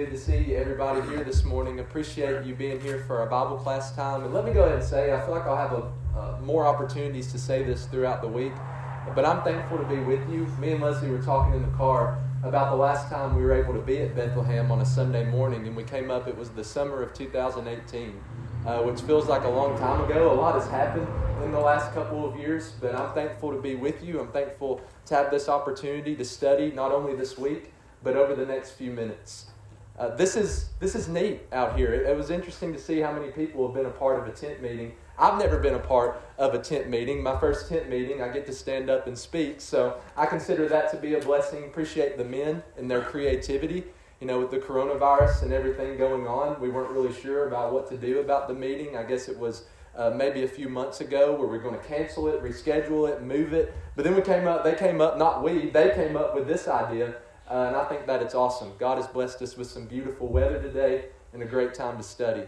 good to see everybody here this morning. Appreciate you being here for our Bible class time. And let me go ahead and say, I feel like I'll have more opportunities to say this throughout the week, but I'm thankful to be with you. Me and Leslie were talking in the car about the last time we were able to be at Bethlehem on a Sunday morning, and we came up, it was the summer of 2018, which feels like a long time ago. A lot has happened in the last couple of years, but I'm thankful to be with you. I'm thankful to have this opportunity to study not only this week, but over the next few minutes. This is neat out here. It was interesting to see how many people have been a part of a tent meeting. I've never been a part of a tent meeting. My first tent meeting, I get to stand up and speak, so I consider that to be a blessing. Appreciate the men and their creativity. You know, with the coronavirus and everything going on, we weren't really sure about what to do about the meeting. I guess it was maybe a few months ago where we were going to cancel it, reschedule it, move it. But then they came up with this idea. And I think that it's awesome. God has blessed us with some beautiful weather today and a great time to study.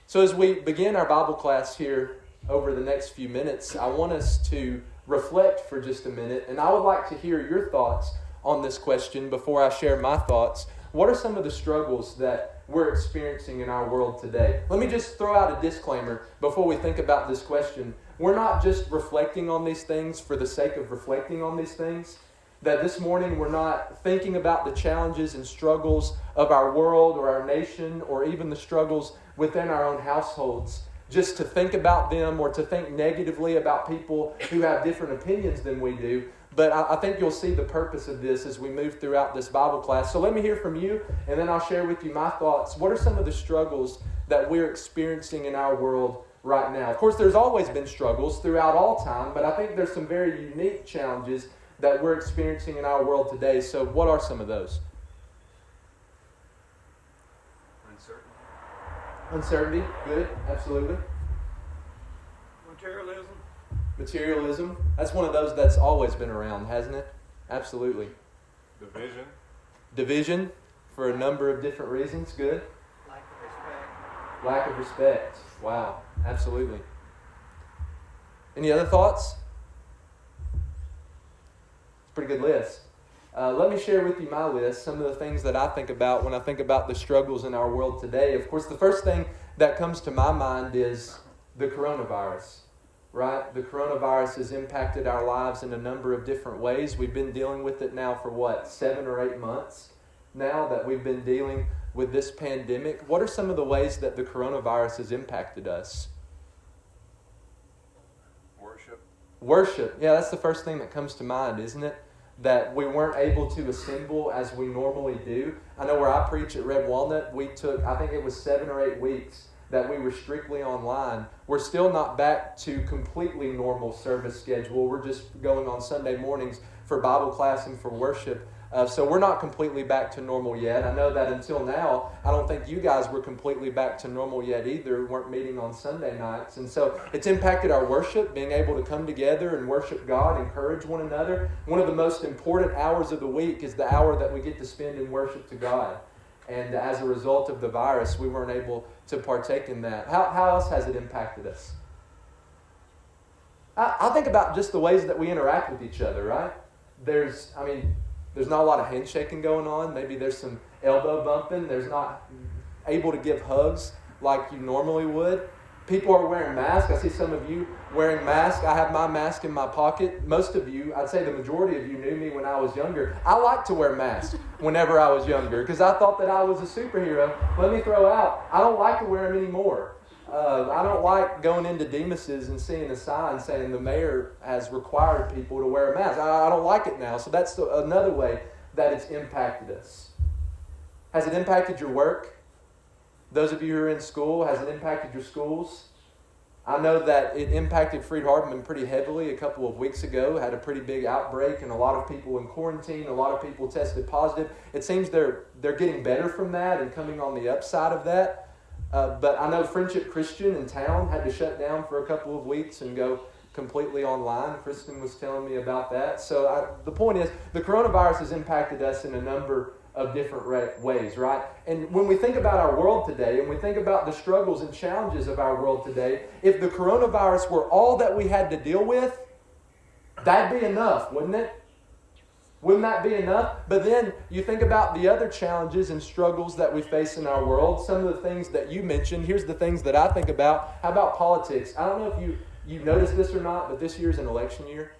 So as we begin our Bible class here over the next few minutes, I want us to reflect for just a minute. And I would like to hear your thoughts on this question before I share my thoughts. What are some of the struggles that we're experiencing in our world today? Let me just throw out a disclaimer before we think about this question. We're not just reflecting on these things for the sake of reflecting on these things. That this morning we're not thinking about the challenges and struggles of our world or our nation or even the struggles within our own households just to think about them or to think negatively about people who have different opinions than we do. But I think you'll see the purpose of this as we move throughout this Bible class. So let me hear from you, and then I'll share with you my thoughts. What are some of the struggles that we're experiencing in our world right now? Of course, there's always been struggles throughout all time, but I think there's some very unique challenges that we're experiencing in our world today. So what are some of those? Uncertainty, good, absolutely. Materialism, that's one of those that's always been around, hasn't it? Absolutely. Division, for a number of different reasons, good. Lack of respect, wow, absolutely. Any other thoughts? Pretty good list. Let me share with you my list, some of the things that I think about when I think about the struggles in our world today. Of course, the first thing that comes to my mind is the coronavirus, right? The coronavirus has impacted our lives in a number of different ways. We've been dealing with it now for 7 or 8 months now that we've been dealing with this pandemic. What are some of the ways that the coronavirus has impacted us? Worship. Yeah, that's the first thing that comes to mind, isn't it? That we weren't able to assemble as we normally do. I know where I preach at Red Walnut, we took, I think it was 7 or 8 weeks that we were strictly online. We're still not back to completely normal service schedule. We're just going on Sunday mornings for Bible class and for worship. So we're not completely back to normal yet. I know that until now, I don't think you guys were completely back to normal yet either. We weren't meeting on Sunday nights. And so it's impacted our worship, being able to come together and worship God, encourage one another. One of the most important hours of the week is the hour that we get to spend in worship to God. And as a result of the virus, we weren't able to partake in that. How else has it impacted us? I think about just the ways that we interact with each other, right? There's not a lot of handshaking going on. Maybe there's some elbow bumping. There's not able to give hugs like you normally would. People are wearing masks. I see some of you wearing masks. I have my mask in my pocket. Most of you, I'd say the majority of you knew me when I was younger. I liked to wear masks whenever I was younger because I thought that I was a superhero. Let me throw out, I don't like to wear them anymore. I don't like going into Demos's and seeing a sign saying the mayor has required people to wear a mask. I don't like it now. So that's another way that it's impacted us. Has it impacted your work? Those of you who are in school, has it impacted your schools? I know that it impacted Freed-Hardeman pretty heavily a couple of weeks ago. Had a pretty big outbreak and a lot of people in quarantine. A lot of people tested positive. It seems they're getting better from that and coming on the upside of that. But I know Friendship Christian in town had to shut down for a couple of weeks and go completely online. Kristen was telling me about that. So the point is, the coronavirus has impacted us in a number of different ways, right? And when we think about our world today, and we think about the struggles and challenges of our world today, if the coronavirus were all that we had to deal with, that'd be enough, wouldn't it? Wouldn't that be enough? But then you think about the other challenges and struggles that we face in our world. Some of the things that you mentioned. Here's the things that I think about. How about politics? I don't know if you noticed this or not, but this year's an election year.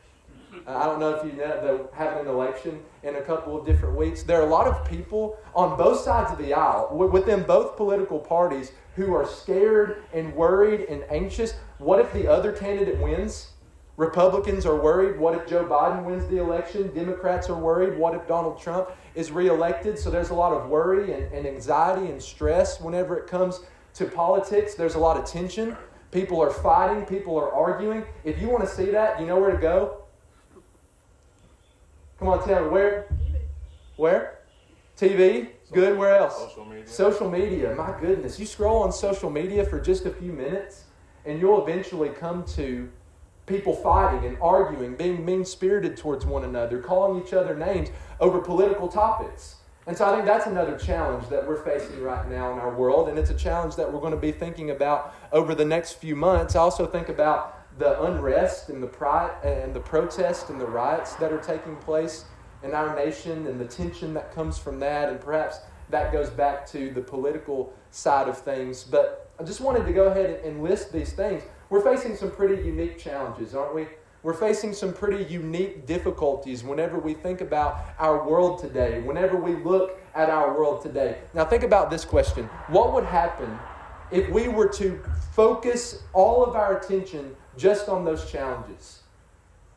I don't know if you know they're having an election in a couple of different weeks. There are a lot of people on both sides of the aisle, within both political parties, who are scared and worried and anxious. What if the other candidate wins? Republicans are worried. What if Joe Biden wins the election? Democrats are worried. What if Donald Trump is reelected? So there's a lot of worry and anxiety and stress whenever it comes to politics. There's a lot of tension. People are fighting. People are arguing. If you want to see that, you know where to go? Come on, tell me, where? Where? TV? Good. Where else? Social media. Social media. My goodness. You scroll on social media for just a few minutes, and you'll eventually come to people fighting and arguing, being mean-spirited towards one another, calling each other names over political topics. And so I think that's another challenge that we're facing right now in our world, and it's a challenge that we're going to be thinking about over the next few months. I also think about the unrest and the protest and the riots that are taking place in our nation and the tension that comes from that, and perhaps that goes back to the political side of things. But I just wanted to go ahead and list these things. We're facing some pretty unique challenges, aren't we? We're facing some pretty unique difficulties whenever we think about our world today, whenever we look at our world today. Now think about this question. What would happen if we were to focus all of our attention just on those challenges?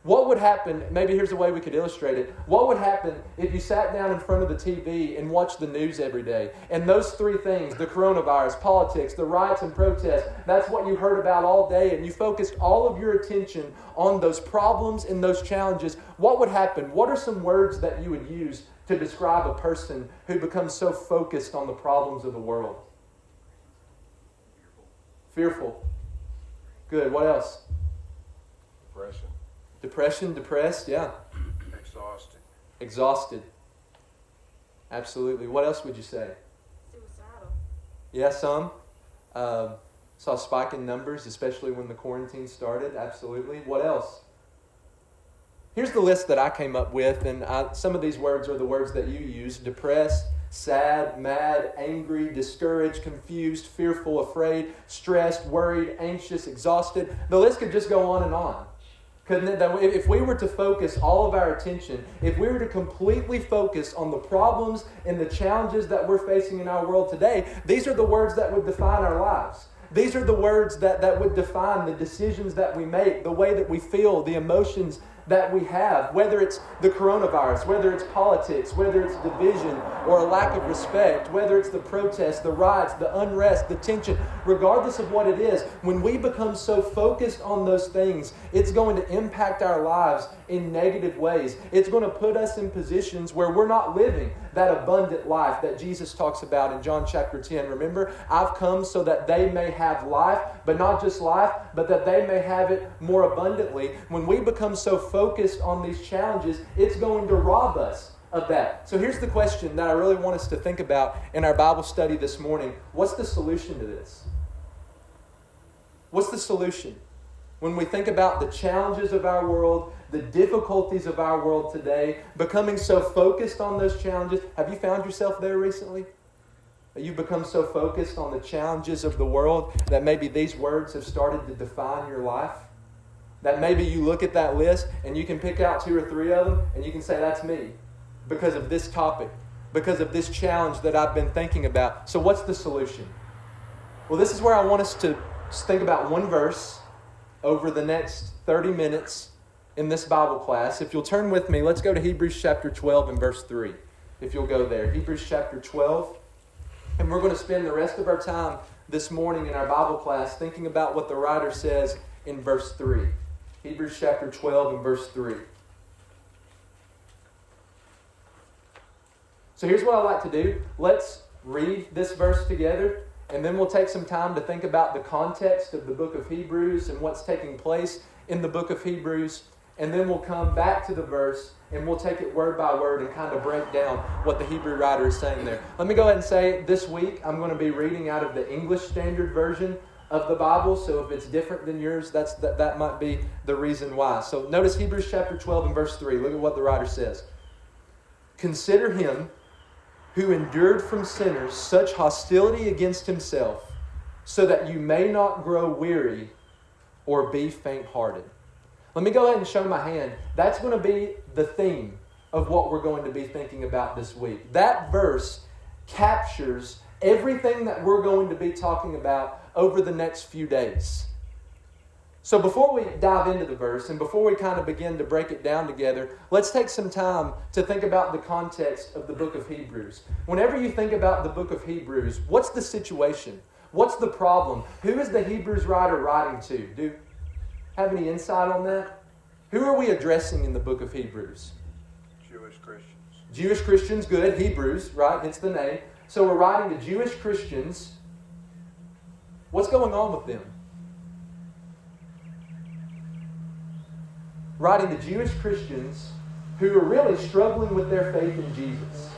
What would happen, maybe here's a way we could illustrate it. What would happen if you sat down in front of the TV and watched the news every day? And those three things, the coronavirus, politics, the riots and protests, that's what you heard about all day, and you focused all of your attention on those problems and those challenges. What would happen? What are some words that you would use to describe a person who becomes so focused on the problems of the world? Fearful. Good. What else? Depression, depressed, yeah. Exhausted. Absolutely. What else would you say? Suicidal. Yeah, some. Saw a spike in numbers, especially when the quarantine started. Absolutely. What else? Here's the list that I came up with, and some of these words are the words that you use. Depressed, sad, mad, angry, discouraged, confused, fearful, afraid, stressed, worried, anxious, exhausted. The list could just go on and on. Couldn't it? That if we were to focus all of our attention, if we were to completely focus on the problems and the challenges that we're facing in our world today, these are the words that would define our lives. These are the words that would define the decisions that we make, the way that we feel, the emotions that we have, whether it's the coronavirus, whether it's politics, whether it's division or a lack of respect, whether it's the protests, the riots, the unrest, the tension, regardless of what it is, when we become so focused on those things, it's going to impact our lives in negative ways. It's going to put us in positions where we're not living that abundant life that Jesus talks about in John chapter 10. Remember, I've come so that they may have life, but not just life, but that they may have it more abundantly. When we become so focused on these challenges, it's going to rob us of that. So here's the question that I really want us to think about in our Bible study this morning. What's the solution to this? What's the solution? When we think about the challenges of our world, the difficulties of our world today, becoming so focused on those challenges. Have you found yourself there recently? That you've become so focused on the challenges of the world that maybe these words have started to define your life? That maybe you look at that list and you can pick out 2 or 3 of them and you can say, that's me, because of this topic, because of this challenge that I've been thinking about. So what's the solution? Well, this is where I want us to think about one verse over the next 30 minutes in this Bible class. If you'll turn with me, let's go to Hebrews chapter 12 and verse 3. If you'll go there. Hebrews chapter 12. And we're going to spend the rest of our time this morning in our Bible class thinking about what the writer says in verse 3. Hebrews chapter 12 and verse 3. So here's what I like to do. Let's read this verse together, and then we'll take some time to think about the context of the book of Hebrews and what's taking place in the book of Hebrews. And then we'll come back to the verse and we'll take it word by word and kind of break down what the Hebrew writer is saying there. Let me go ahead and say this week I'm going to be reading out of the English Standard Version of the Bible. So if it's different than yours, that might be the reason why. So notice Hebrews chapter 12 and verse 3. Look at what the writer says. Consider him who endured from sinners such hostility against himself, so that you may not grow weary or be faint-hearted. Let me go ahead and show my hand. That's going to be the theme of what we're going to be thinking about this week. That verse captures everything that we're going to be talking about over the next few days. So before we dive into the verse and before we kind of begin to break it down together, let's take some time to think about the context of the book of Hebrews. Whenever you think about the book of Hebrews, what's the situation? What's the problem? Who is the Hebrews writer writing to? Do you have any insight on that? Who are we addressing in the book of Hebrews? Jewish Christians. Jewish Christians, good. Hebrews, right? Hence the name. So we're writing to Jewish Christians. What's going on with them? Writing to Jewish Christians who are really struggling with their faith in Jesus.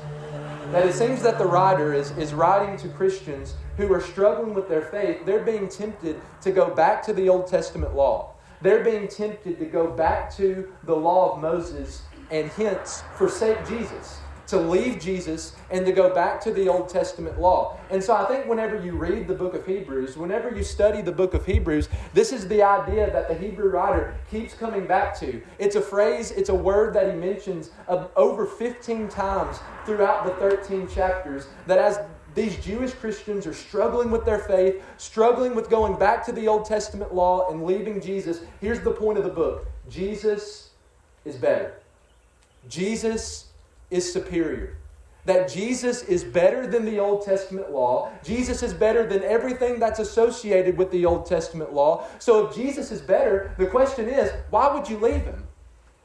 That it seems that the writer is writing to Christians who are struggling with their faith. They're being tempted to go back to the Old Testament law. They're being tempted to go back to the law of Moses and hence forsake Jesus, to leave Jesus and to go back to the Old Testament law. And so I think whenever you read the book of Hebrews, whenever you study the book of Hebrews, this is the idea that the Hebrew writer keeps coming back to. It's a phrase, it's a word that he mentions over 15 times throughout the 13 chapters, that as these Jewish Christians are struggling with their faith, struggling with going back to the Old Testament law and leaving Jesus, here's the point of the book. Jesus is better. Jesus is superior. That Jesus is better than the Old Testament law. Jesus is better than everything that's associated with the Old Testament law. So if Jesus is better, the question is, why would you leave him?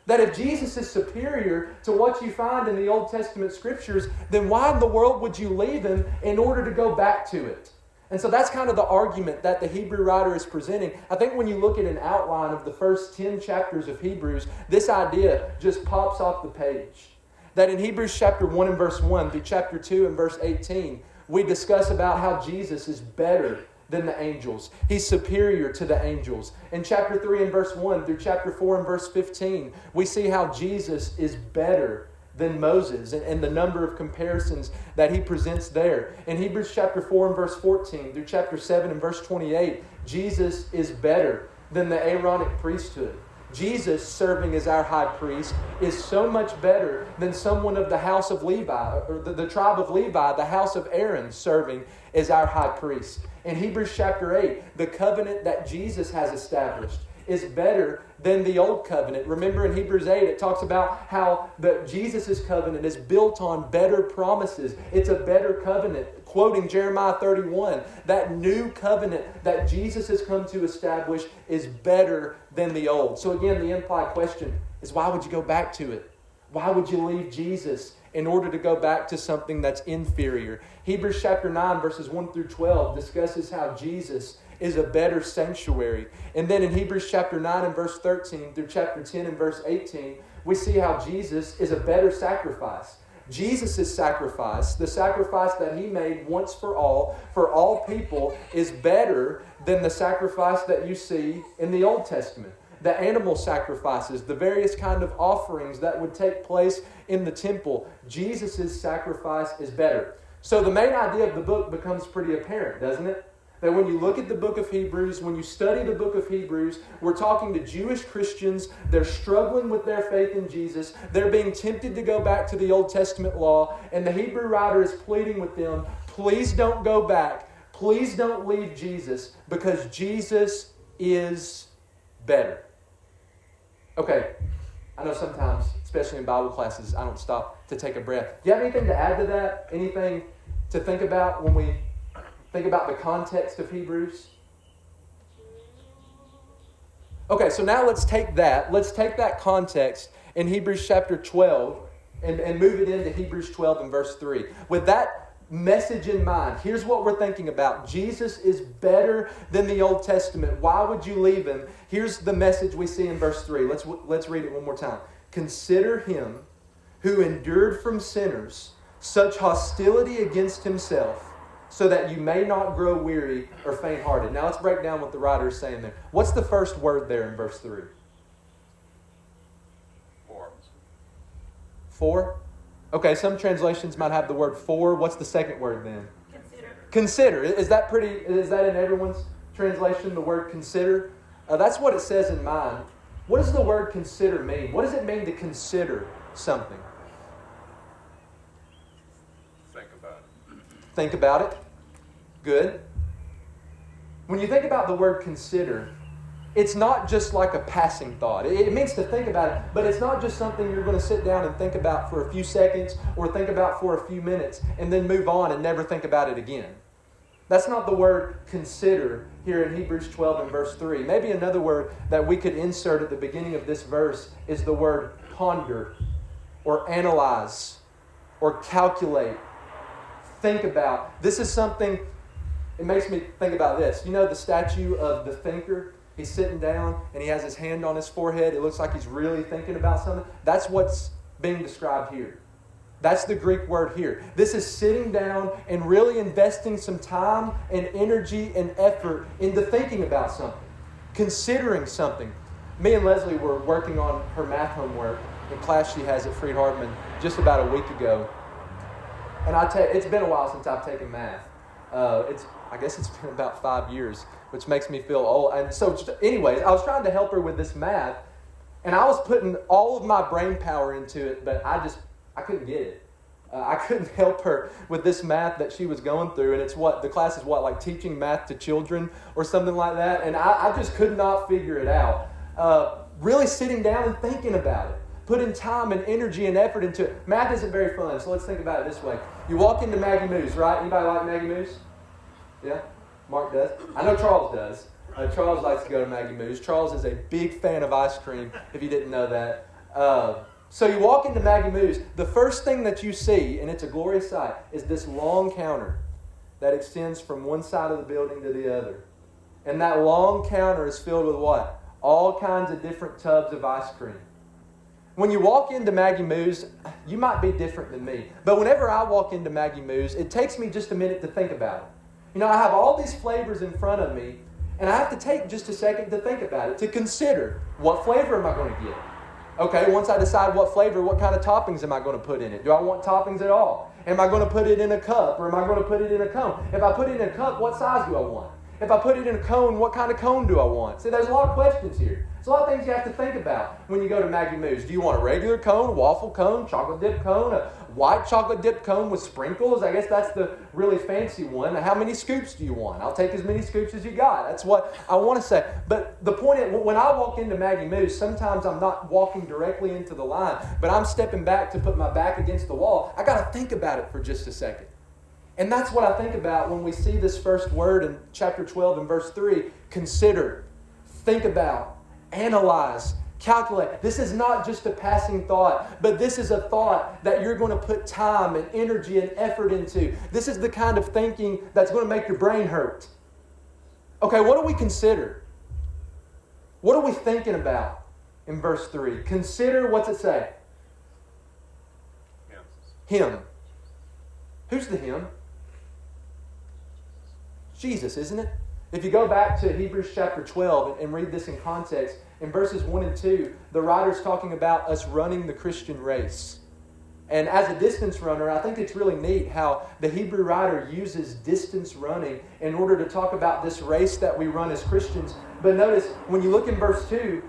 That if Jesus is superior to what you find in the Old Testament scriptures, then why in the world would you leave him in order to go back to it? And so that's kind of the argument that the Hebrew writer is presenting. I think when you look at an outline of the first 10 chapters of Hebrews, this idea just pops off the page. That in Hebrews chapter 1 and verse 1 through chapter 2 and verse 18, we discuss about how Jesus is better than the angels. He's superior to the angels. In chapter 3 and verse 1 through chapter 4 and verse 15, we see how Jesus is better than Moses and the number of comparisons that he presents there. In Hebrews chapter 4 and verse 14 through chapter 7 and verse 28, Jesus is better than the Aaronic priesthood. Jesus serving as our high priest is so much better than someone of the house of Levi, or the tribe of Levi, the house of Aaron, serving as our high priest. In Hebrews chapter 8, the covenant that Jesus has established is better than the old covenant. Remember in Hebrews 8, it talks about how Jesus' covenant is built on better promises. It's a better covenant. Quoting Jeremiah 31, that new covenant that Jesus has come to establish is better than the old. So again, the implied question is, why would you go back to it? Why would you leave Jesus in order to go back to something that's inferior? Hebrews chapter 9, verses 1 through 12 discusses how Jesus is a better sanctuary. And then in Hebrews chapter 9 and verse 13 through chapter 10 and verse 18, we see how Jesus is a better sacrifice. Jesus' sacrifice, the sacrifice that he made once for all people, is better than the sacrifice that you see in the Old Testament. The animal sacrifices, the various kind of offerings that would take place in the temple, Jesus' sacrifice is better. So the main idea of the book becomes pretty apparent, doesn't it? That when you look at the book of Hebrews, when you study the book of Hebrews, we're talking to Jewish Christians. They're struggling with their faith in Jesus. They're being tempted to go back to the Old Testament law. And the Hebrew writer is pleading with them, please don't go back. Please don't leave Jesus, because Jesus is better. Okay, I know sometimes, especially in Bible classes, I don't stop to take a breath. Do you have anything to add to that? Anything to think about when we think about the context of Hebrews? Okay, so now let's take that context in Hebrews chapter 12 and move it into Hebrews 12 and verse 3. With that message in mind, here's what we're thinking about. Jesus is better than the Old Testament. Why would you leave him? Here's the message we see in verse 3. Let's read it one more time. Consider him who endured from sinners such hostility against himself, so that you may not grow weary or faint-hearted. Now let's break down what the writer is saying there. What's the first word there in verse 3? 4. 4? Okay, some translations might have the word for. What's the second word then? Consider. Consider. Is that in everyone's translation, the word consider? That's what it says in mine. What does the word consider mean? What does it mean to consider something? Think about it. Think about it. Good. When you think about the word consider, it's not just like a passing thought. It means to think about it, but it's not just something you're going to sit down and think about for a few seconds or think about for a few minutes and then move on and never think about it again. That's not the word consider here in Hebrews 12 and verse 3. Maybe another word that we could insert at the beginning of this verse is the word ponder or analyze or calculate. Think about. This is something, it makes me think about this. You know the statue of the thinker? He's sitting down and he has his hand on his forehead. It looks like he's really thinking about something. That's what's being described here. That's the Greek word here. This is sitting down and really investing some time and energy and effort into thinking about something, considering something. Me and Leslie were working on her math homework in class she has at Freed-Hardeman just about a week ago. And it's been a while since I've taken math. I guess it's been about 5 years, which makes me feel old. And so anyways, I was trying to help her with this math, and I was putting all of my brain power into it, but I couldn't get it. I couldn't help her with this math that she was going through, and the class is like teaching math to children or something like that, and I just could not figure it out. Really sitting down and thinking about it, putting time and energy and effort into it. Math isn't very fun, so let's think about it this way. You walk into Maggie Moo's, right? Anybody like Maggie Moo's? Yeah? Mark does. I know Charles does. Charles likes to go to Maggie Moo's. Charles is a big fan of ice cream, if you didn't know that. So you walk into Maggie Moo's. The first thing that you see, and it's a glorious sight, is this long counter that extends from one side of the building to the other. And that long counter is filled with what? All kinds of different tubs of ice cream. When you walk into Maggie Moo's, you might be different than me. But whenever I walk into Maggie Moo's, it takes me just a minute to think about it. You know, I have all these flavors in front of me, and I have to take just a second to think about it, to consider what flavor am I going to get. Okay, once I decide what flavor, what kind of toppings am I going to put in it? Do I want toppings at all? Am I going to put it in a cup, or am I going to put it in a cone? If I put it in a cup, what size do I want? If I put it in a cone, what kind of cone do I want? See, there's a lot of questions here. There's a lot of things you have to think about when you go to Maggie Moo's. Do you want a regular cone, a waffle cone, chocolate dip cone, a white chocolate dip cone with sprinkles? I guess that's the really fancy one. How many scoops do you want? I'll take as many scoops as you got. That's what I want to say. But the point is, when I walk into Maggie Moo's, sometimes I'm not walking directly into the line, but I'm stepping back to put my back against the wall. I got to think about it for just a second. And that's what I think about when we see this first word in chapter 12 and verse 3. Consider, think about, analyze, calculate. This is not just a passing thought, but this is a thought that you're going to put time and energy and effort into. This is the kind of thinking that's going to make your brain hurt. Okay, what do we consider? What are we thinking about in verse 3? Consider, what's it say? Him. Who's the him? Jesus, isn't it? If you go back to Hebrews chapter 12 and read this in context, in verses 1 and 2, the writer's talking about us running the Christian race. And as a distance runner, I think it's really neat how the Hebrew writer uses distance running in order to talk about this race that we run as Christians. But notice, when you look in verse 2,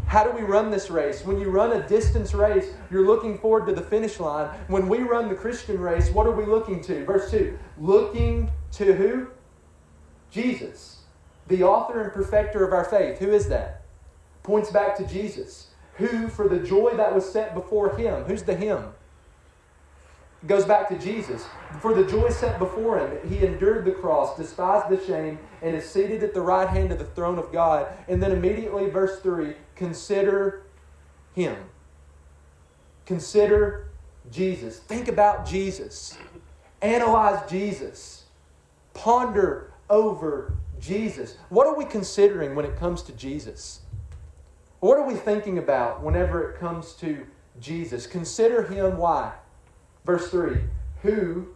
how do we run this race? When you run a distance race, you're looking forward to the finish line. When we run the Christian race, what are we looking to? Verse 2, looking to who? Jesus, the author and perfecter of our faith. Who is that? Points back to Jesus, who for the joy that was set before him. Who's the him? It goes back to Jesus. For the joy set before him, he endured the cross, despised the shame, and is seated at the right hand of the throne of God. And then immediately, verse 3, consider him. Consider Jesus. Think about Jesus. Analyze Jesus. Ponder over Jesus. What are we considering when it comes to Jesus? What are we thinking about whenever it comes to Jesus? Consider him, why? Verse 3, who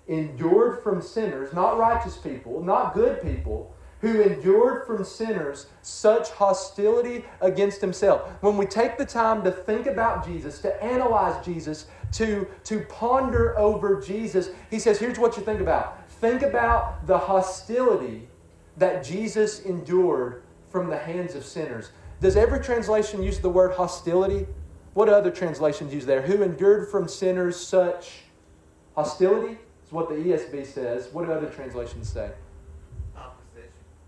endured from sinners, not righteous people, not good people, who endured from sinners such hostility against himself. When we take the time to think about Jesus, to analyze Jesus, to ponder over Jesus, he says, here's what you think about. Think about the hostility that Jesus endured from the hands of sinners. Does every translation use the word hostility? What other translations use there? Who endured from sinners such hostility? Is what the ESV says. What do other translations say?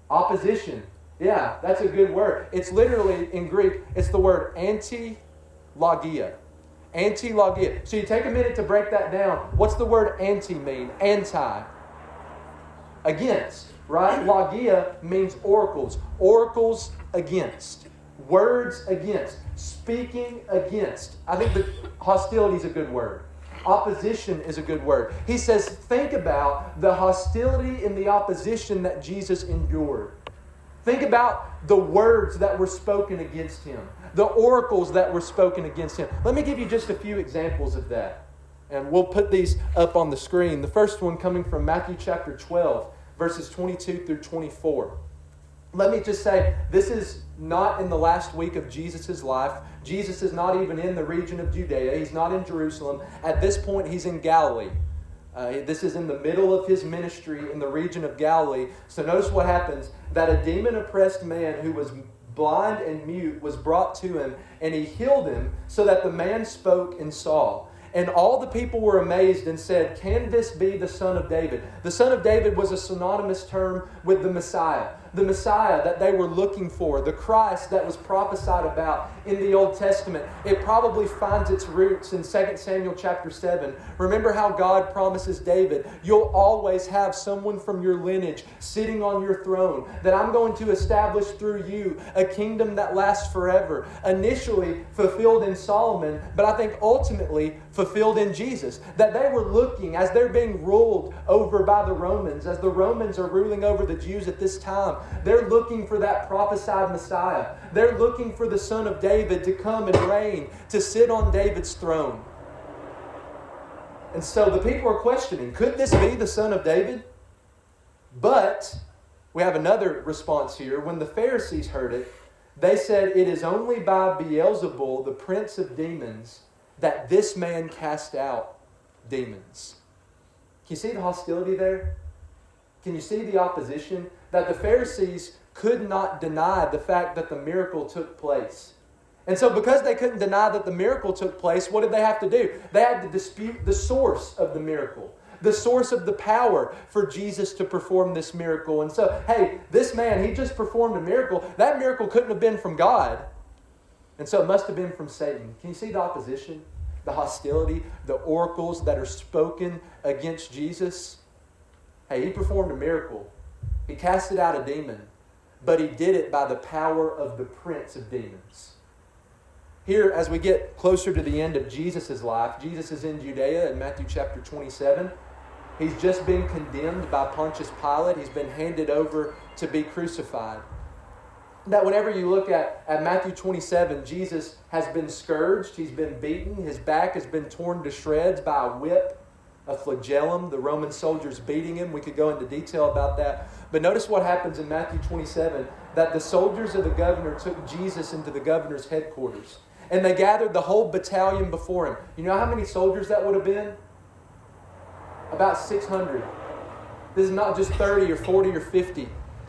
Opposition. Yeah, that's a good word. It's literally, in Greek, it's the word anti-logia. Anti-logia. So you take a minute to break that down. What's the word anti mean? Anti. Against. Right? Logia means oracles. Oracles against. Words against. Speaking against. I think that hostility is a good word. Opposition is a good word. He says, think about the hostility and the opposition that Jesus endured. Think about the words that were spoken against him. The oracles that were spoken against him. Let me give you just a few examples of that. And we'll put these up on the screen. The first one coming from Matthew chapter 12, verses 22 through 24. Let me just say, this is not in the last week of Jesus' life. Jesus is not even in the region of Judea. He's not in Jerusalem. At this point, he's in Galilee. This is in the middle of his ministry in the region of Galilee. So notice what happens. That a demon-oppressed man who was blind and mute was brought to him, and he healed him so that the man spoke and saw. And all the people were amazed and said, "Can this be the Son of David?" The Son of David was a synonymous term with the Messiah. The Messiah that they were looking for, the Christ that was prophesied about in the Old Testament. It probably finds its roots in 2 Samuel chapter 7. Remember how God promises David, you'll always have someone from your lineage sitting on your throne, that I'm going to establish through you a kingdom that lasts forever. Initially fulfilled in Solomon, but I think ultimately fulfilled in Jesus. That they were looking, as they're being ruled over by the Romans, as the Romans are ruling over the Jews at this time, they're looking for that prophesied Messiah. They're looking for the Son of David to come and reign, to sit on David's throne. And so the people are questioning, could this be the Son of David? But we have another response here. When the Pharisees heard it, they said, it is only by Beelzebul, the prince of demons, that this man cast out demons. Can you see the hostility there? Can you see the opposition? That the Pharisees could not deny the fact that the miracle took place. And so because they couldn't deny that the miracle took place, what did they have to do? They had to dispute the source of the miracle. The source of the power for Jesus to perform this miracle. And so, hey, this man, he just performed a miracle. That miracle couldn't have been from God. And so it must have been from Satan. Can you see the opposition? The hostility, the oracles that are spoken against Jesus? Hey, he performed a miracle. He casted out a demon. But he did it by the power of the prince of demons. Here, as we get closer to the end of Jesus' life, Jesus is in Judea in Matthew chapter 27. He's just been condemned by Pontius Pilate. He's been handed over to be crucified. That whenever you look at Matthew 27, Jesus has been scourged. He's been beaten. His back has been torn to shreds by a whip, a flagellum. The Roman soldiers beating him. We could go into detail about that. But notice what happens in Matthew 27, that the soldiers of the governor took Jesus into the governor's headquarters. And they gathered the whole battalion before him. You know how many soldiers that would have been? About 600. This is not just 30 or 40 or 50.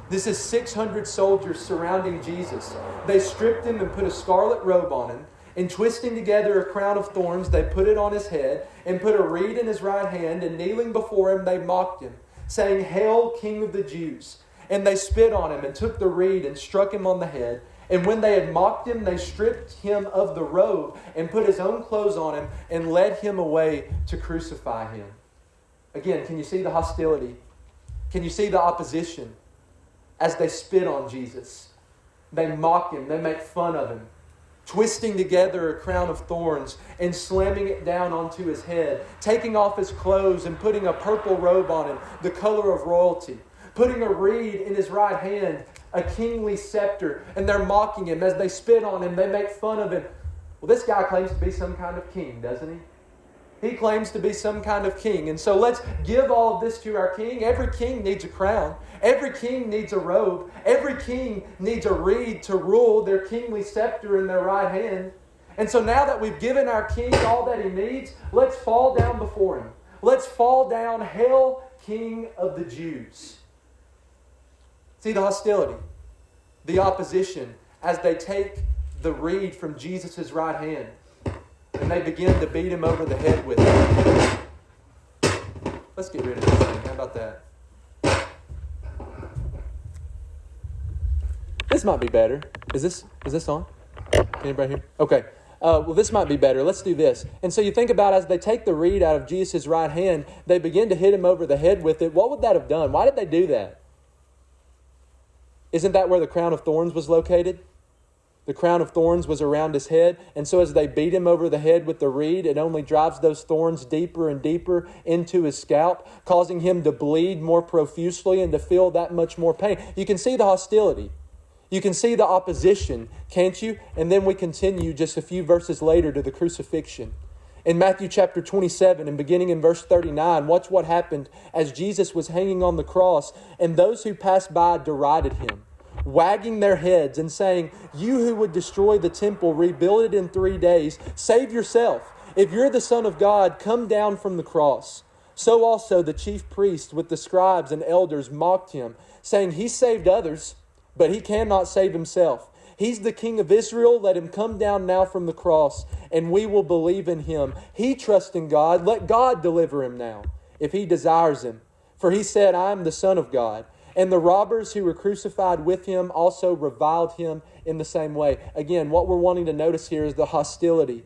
This is 600 soldiers surrounding Jesus. They stripped him and put a scarlet robe on him. And twisting together a crown of thorns, they put it on his head and put a reed in his right hand. And kneeling before him, they mocked him, saying, "Hail, King of the Jews." And they spit on him and took the reed and struck him on the head. And when they had mocked him, they stripped him of the robe and put his own clothes on him and led him away to crucify him. Again, can you see the hostility? Can you see the opposition? As they spit on Jesus, they mock him, they make fun of him, twisting together a crown of thorns and slamming it down onto his head, taking off his clothes and putting a purple robe on him, the color of royalty, putting a reed in his right hand, a kingly scepter, and they're mocking him. As they spit on him, they make fun of him. Well, this guy claims to be some kind of king, doesn't he? He claims to be some kind of king. And so let's give all of this to our king. Every king needs a crown. Every king needs a robe. Every king needs a reed to rule their kingly scepter in their right hand. And so now that we've given our king all that he needs, let's fall down before him. Let's fall down, Hail, King of the Jews. See the hostility, the opposition, as they take the reed from Jesus' right hand and they begin to beat him over the head with it. Let's get rid of this thing. How about that? This might be better. Is this on? Can anybody hear? Okay. Well, this might be better. Let's do this. And so you think about as they take the reed out of Jesus' right hand, they begin to hit him over the head with it. What would that have done? Why did they do that? Isn't that where the crown of thorns was located? The crown of thorns was around his head. And so as they beat him over the head with the reed, it only drives those thorns deeper and deeper into his scalp, causing him to bleed more profusely and to feel that much more pain. You can see the hostility. You can see the opposition, can't you? And then we continue just a few verses later to the crucifixion. In Matthew chapter 27 and beginning in verse 39, watch what happened as Jesus was hanging on the cross, and those who passed by derided him, wagging their heads and saying, "You who would destroy the temple, rebuild it in 3 days, save yourself. If you're the Son of God, come down from the cross." So also the chief priests with the scribes and elders mocked him, saying, "He saved others, but he cannot save himself. He's the King of Israel. Let him come down now from the cross, and we will believe in him. He trusts in God. Let God deliver him now, if he desires him. For he said, I am the Son of God." And the robbers who were crucified with him also reviled him in the same way. Again, what we're wanting to notice here is the hostility,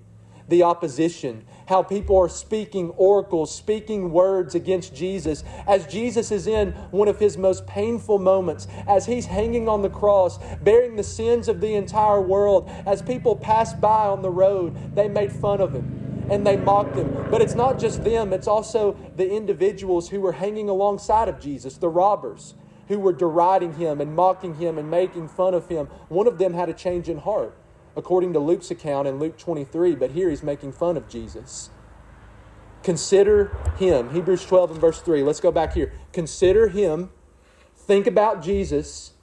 the opposition, how people are speaking oracles, speaking words against Jesus, as Jesus is in one of his most painful moments, as he's hanging on the cross, bearing the sins of the entire world. As people passed by on the road, they made fun of him and they mocked him. But it's not just them, it's also the individuals who were hanging alongside of Jesus, the robbers, who were deriding him and mocking him and making fun of him. One of them had a change in heart, according to Luke's account in Luke 23, but here he's making fun of Jesus. Consider him. Hebrews 12 and verse 3. Let's go back here. Consider him. Think about Jesus.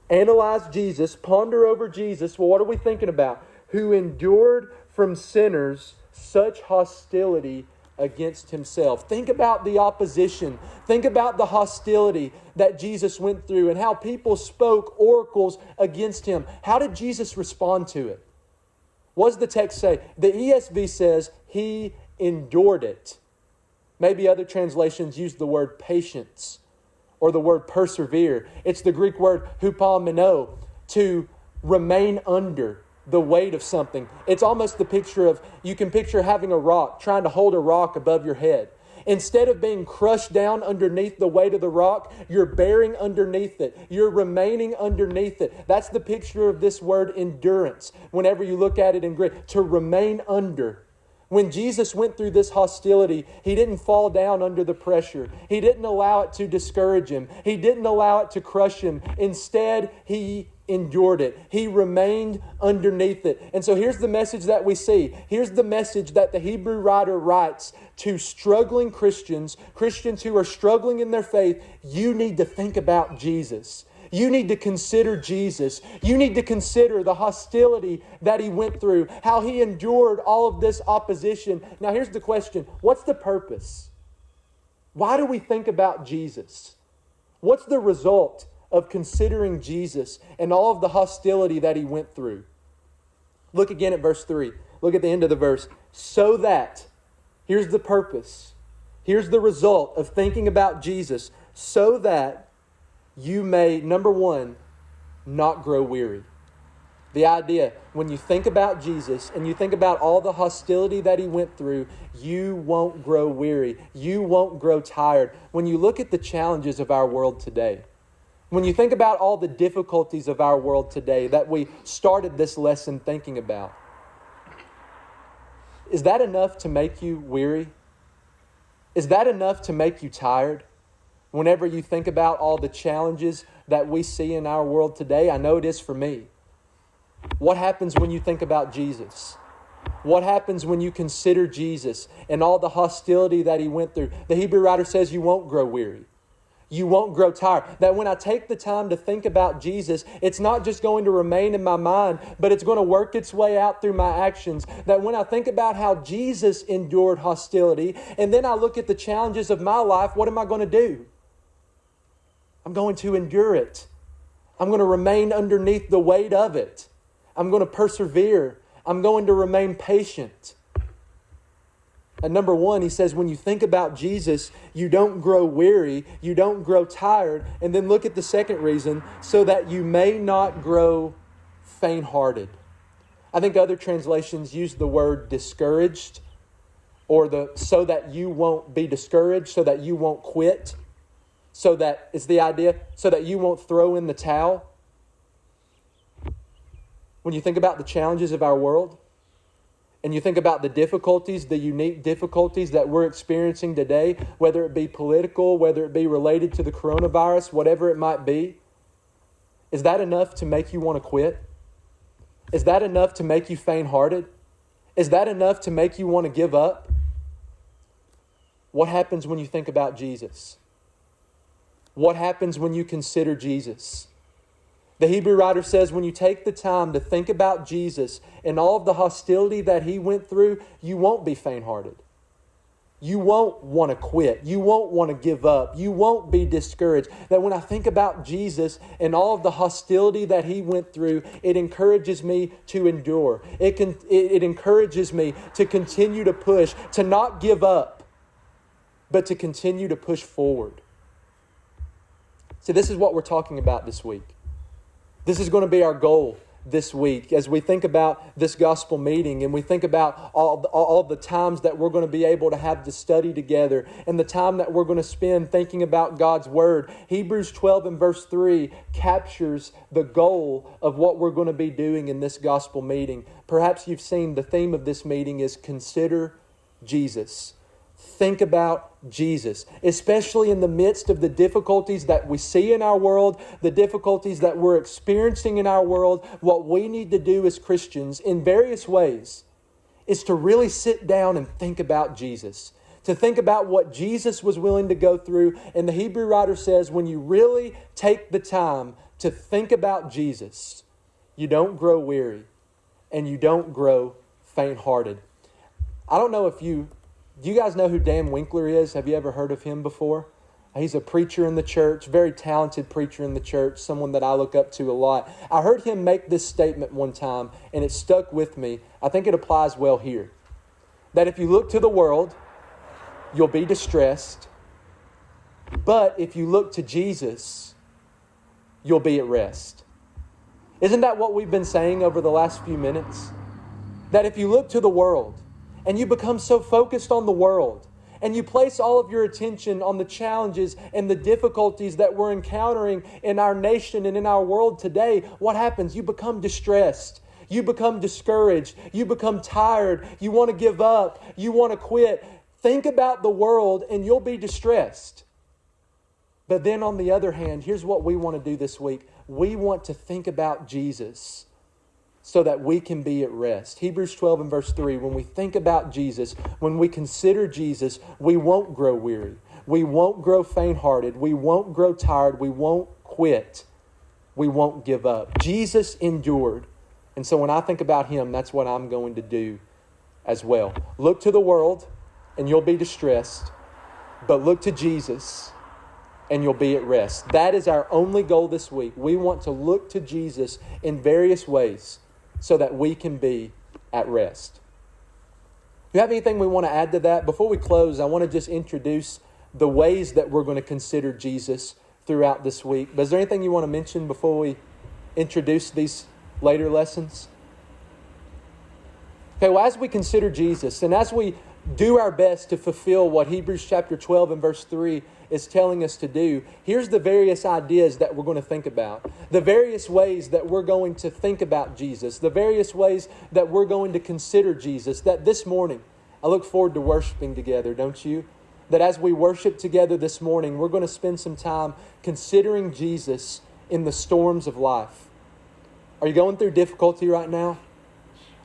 Analyze Jesus. Ponder over Jesus. Well, what are we thinking about? Who endured from sinners such hostility against himself. Think about the opposition. Think about the hostility that Jesus went through and how people spoke oracles against him. How did Jesus respond to it? What does the text say? The ESV says he endured it. Maybe other translations use the word patience or the word persevere. It's the Greek word hupomeno, to remain under the weight of something. It's almost the picture of, you can picture having a rock, trying to hold a rock above your head. Instead of being crushed down underneath the weight of the rock, you're bearing underneath it. You're remaining underneath it. That's the picture of this word endurance. Whenever you look at it in Greek, to remain under. When Jesus went through this hostility, he didn't fall down under the pressure. He didn't allow it to discourage him. He didn't allow it to crush him. Instead, he endured it. He remained underneath it. And so here's the message that we see. Here's the message that the Hebrew writer writes to struggling Christians, Christians who are struggling in their faith. You need to think about Jesus. You need to consider Jesus. You need to consider the hostility that he went through, how he endured all of this opposition. Now here's the question. What's the purpose? Why do we think about Jesus? What's the result of considering Jesus and all of the hostility that he went through? Look again at verse 3. Look at the end of the verse. So that, here's the purpose. Here's the result of thinking about Jesus. So that you may, number one, not grow weary. The idea, when you think about Jesus and you think about all the hostility that he went through, you won't grow weary. You won't grow tired. When you look at the challenges of our world today, when you think about all the difficulties of our world today that we started this lesson thinking about, is that enough to make you weary? Is that enough to make you tired? Whenever you think about all the challenges that we see in our world today, I know it is for me. What happens when you think about Jesus? What happens when you consider Jesus and all the hostility that He went through? The Hebrew writer says you won't grow weary. You won't grow tired. That when I take the time to think about Jesus, it's not just going to remain in my mind, but it's going to work its way out through my actions. That when I think about how Jesus endured hostility, and then I look at the challenges of my life, what am I going to do? I'm going to endure it. I'm going to remain underneath the weight of it. I'm going to persevere. I'm going to remain patient. And number one, he says, when you think about Jesus, you don't grow weary, you don't grow tired. And then look at the second reason, so that you may not grow faint-hearted. I think other translations use the word discouraged, or so that you won't be discouraged, so that you won't quit. So that it's the idea, so that you won't throw in the towel. When you think about the challenges of our world, and you think about the difficulties, the unique difficulties that we're experiencing today, whether it be political, whether it be related to the coronavirus, whatever it might be, is that enough to make you want to quit? Is that enough to make you faint-hearted? Is that enough to make you want to give up? What happens when you think about Jesus? What happens when you consider Jesus? The Hebrew writer says when you take the time to think about Jesus and all of the hostility that He went through, you won't be faint-hearted. You won't want to quit. You won't want to give up. You won't be discouraged. That when I think about Jesus and all of the hostility that He went through, it encourages me to endure. It encourages me to continue to push, to not give up, but to continue to push forward. See, this is what we're talking about this week. This is going to be our goal this week as we think about this gospel meeting and we think about all the times that we're going to be able to have to study together and the time that we're going to spend thinking about God's Word. Hebrews 12 and verse 3 captures the goal of what we're going to be doing in this gospel meeting. Perhaps you've seen the theme of this meeting is Consider Jesus. Think about Jesus, especially in the midst of the difficulties that we see in our world, the difficulties that we're experiencing in our world. What we need to do as Christians in various ways is to really sit down and think about Jesus, to think about what Jesus was willing to go through. And the Hebrew writer says, when you really take the time to think about Jesus, you don't grow weary and you don't grow faint-hearted. I don't know if do you guys know who Dan Winkler is? Have you ever heard of him before? He's a preacher in the church, very talented preacher in the church, someone that I look up to a lot. I heard him make this statement one time, and it stuck with me. I think it applies well here. That if you look to the world, you'll be distressed. But if you look to Jesus, you'll be at rest. Isn't that what we've been saying over the last few minutes? That if you look to the world, and you become so focused on the world, and you place all of your attention on the challenges and the difficulties that we're encountering in our nation and in our world today, what happens? You become distressed. You become discouraged. You become tired. You want to give up. You want to quit. Think about the world and you'll be distressed. But then on the other hand, here's what we want to do this week. We want to think about Jesus so that we can be at rest. Hebrews 12 and verse 3, when we think about Jesus, when we consider Jesus, we won't grow weary. We won't grow faint-hearted. We won't grow tired. We won't quit. We won't give up. Jesus endured. And so when I think about Him, that's what I'm going to do as well. Look to the world and you'll be distressed. But look to Jesus and you'll be at rest. That is our only goal this week. We want to look to Jesus in various ways so that we can be at rest. Do you have anything we want to add to that? Before we close, I want to just introduce the ways that we're going to consider Jesus throughout this week. But is there anything you want to mention before we introduce these later lessons? Okay, well, as we consider Jesus and as we do our best to fulfill what Hebrews chapter 12 and verse 3 is telling us to do, here's the various ideas that we're going to think about. The various ways that we're going to think about Jesus. The various ways that we're going to consider Jesus. That this morning, I look forward to worshiping together, don't you? That as we worship together this morning, we're going to spend some time considering Jesus in the storms of life. Are you going through difficulty right now?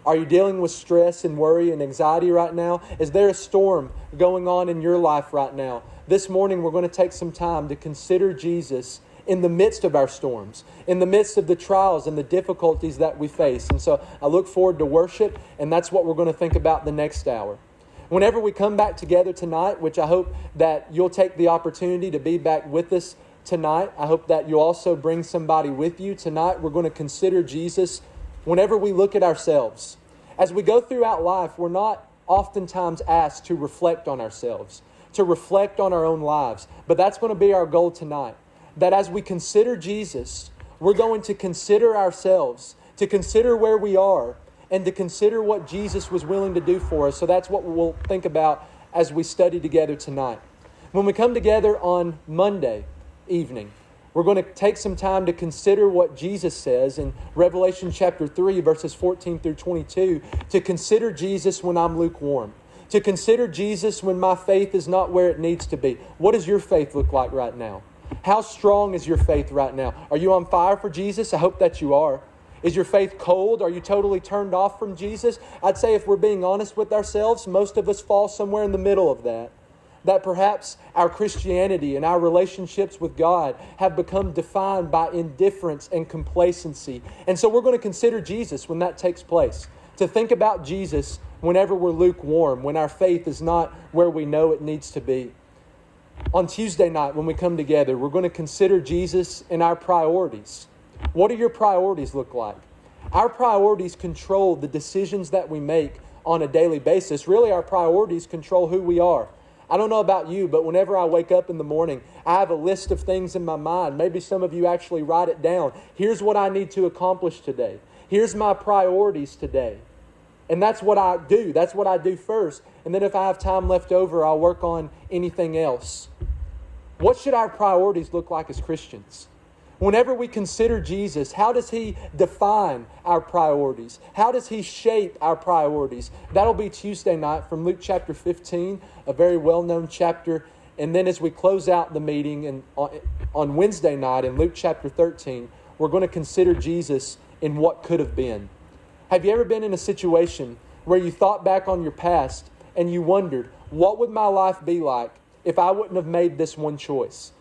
Are you dealing with stress and worry and anxiety right now? Is there a storm going on in your life right now? This morning we're going to take some time to consider Jesus in the midst of our storms, in the midst of the trials and the difficulties that we face. And so I look forward to worship, and that's what we're going to think about the next hour. Whenever we come back together tonight, which I hope that you'll take the opportunity to be back with us tonight. I hope that you'll also bring somebody with you. Tonight we're going to consider Jesus whenever we look at ourselves. As we go throughout life, we're not oftentimes asked to reflect on ourselves, to reflect on our own lives. But that's going to be our goal tonight. That as we consider Jesus, we're going to consider ourselves, to consider where we are, and to consider what Jesus was willing to do for us. So that's what we'll think about as we study together tonight. When we come together on Monday evening, we're going to take some time to consider what Jesus says in Revelation chapter 3, verses 14 through 22, to consider Jesus when I'm lukewarm, to consider Jesus when my faith is not where it needs to be. What does your faith look like right now? How strong is your faith right now? Are you on fire for Jesus? I hope that you are. Is your faith cold? Are you totally turned off from Jesus? I'd say if we're being honest with ourselves, most of us fall somewhere in the middle of that. That perhaps our Christianity and our relationships with God have become defined by indifference and complacency. And so we're going to consider Jesus when that takes place. To think about Jesus whenever we're lukewarm, when our faith is not where we know it needs to be. On Tuesday night when we come together, we're going to consider Jesus and our priorities. What do your priorities look like? Our priorities control the decisions that we make on a daily basis. Really, our priorities control who we are. I don't know about you, but whenever I wake up in the morning, I have a list of things in my mind. Maybe some of you actually write it down. Here's what I need to accomplish today. Here's my priorities today. And that's what I do. That's what I do first. And then if I have time left over, I'll work on anything else. What should our priorities look like as Christians? Whenever we consider Jesus, how does He define our priorities? How does He shape our priorities? That'll be Tuesday night from Luke chapter 15, a very well-known chapter. And then as we close out the meeting and on Wednesday night in Luke chapter 13, we're going to consider Jesus in what could have been. Have you ever been in a situation where you thought back on your past and you wondered, what would my life be like if I wouldn't have made this one choice?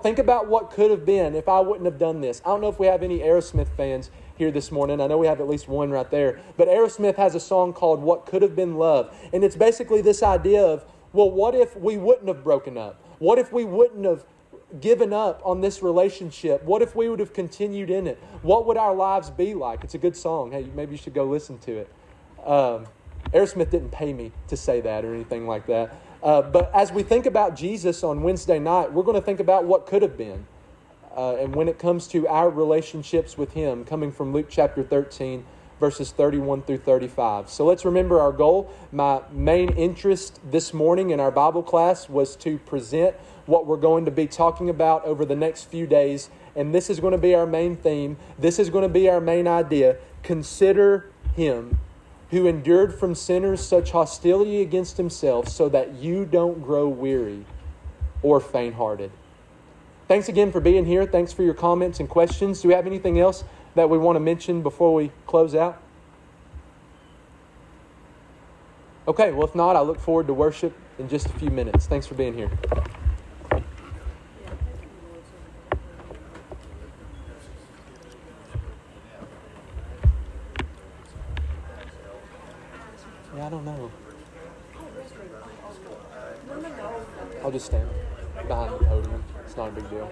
Think about what could have been if I wouldn't have done this. I don't know if we have any Aerosmith fans here this morning. I know we have at least one right there. But Aerosmith has a song called What Could Have Been Love. And it's basically this idea of, well, what if we wouldn't have broken up? What if we wouldn't have given up on this relationship? What if we would have continued in it? What would our lives be like? It's a good song. Hey, maybe you should go listen to it. Aerosmith didn't pay me to say that or anything like that. But as we think about Jesus on Wednesday night, we're going to think about what could have been. And when it comes to our relationships with Him, coming from Luke chapter 13, verses 31 through 35. So let's remember our goal. My main interest this morning in our Bible class was to present what we're going to be talking about over the next few days. And this is going to be our main theme. This is going to be our main idea. Consider Him who endured from sinners such hostility against Himself, so that you don't grow weary or faint-hearted. Thanks again for being here. Thanks for your comments and questions. Do we have anything else that we want to mention before we close out? Okay, well, if not, I look forward to worship in just a few minutes. Thanks for being here. Yeah, I don't know. I'll just stand behind the podium. It's not a big deal.